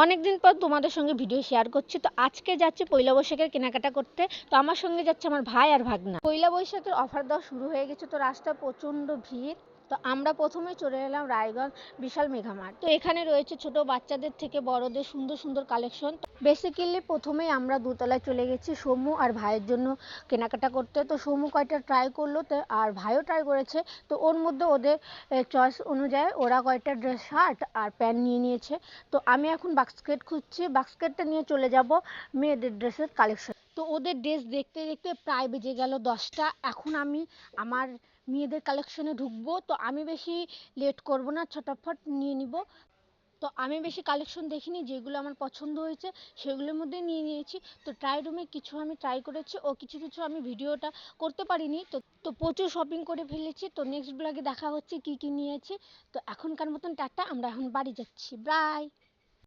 অনেকদিন পর তোমাদের সঙ্গে ভিডিও শেয়ার করছি। তো আজকে যাচ্ছি পয়লা বৈশাখের কেনাকাটা করতে। তো আমার সঙ্গে যাচ্ছে আমার ভাই আর ভাগনা। পয়লা বৈশাখের অফার দেওয়া শুরু হয়ে গেছে, তো রাস্তায় প্রচণ্ড ভিড়। তো আমরা প্রথমে চলে এলাম রায়গঞ্জ বিশাল মেঘামার্ট। তো এখানে রয়েছে ছোট বাচ্চাদের থেকে বড়দের সুন্দর সুন্দর কালেকশন। বেসিক্যালি প্রথমেই আমরা দোতলায় চলে গেছি সমু আর ভাইয়ের জন্য কেনাকাটা করতে। তো সমু কয়টা ট্রাই করলো, তো আর ভাইও ট্রাই করেছে। তো ওর মধ্যে ওদের চয়েস অনুযায়ী ওরা কয়টা ড্রেস শার্ট আর প্যান্ট নিয়ে নিয়েছে। তো আমি এখন বাস্কেট খুঁজছি, বাস্কেটটা নিয়ে চলে যাব মেয়েদের ড্রেসের কালেকশন। তো ওদের ড্রেস দেখতে দেখতে প্রায় বেজে গেল 10টা। এখন আমি আমার মেয়েদের কালেকশনে ঢুকবো। তো আমি বেশি লেট করব না, ছটাফট নিয়ে নিব। তো আমি বেশি কালেকশন দেখিনি, যেগুলো আমার পছন্দ হয়েছে সেগুলোর মধ্যে নিয়ে নিয়েছি। তো ট্রাই রুমে কিছু আমি ট্রাই করেছি ও কিছু কিছু আমি ভিডিওটা করতে পারিনি। তো তো প্রচুর শপিং করে ফেলেছি। তো নেক্সট ব্লগে দেখা হচ্ছে কি কি নিয়েছি। তো এখনকার মতন টাটা, আমরা এখন বাড়ি যাচ্ছি, বাই।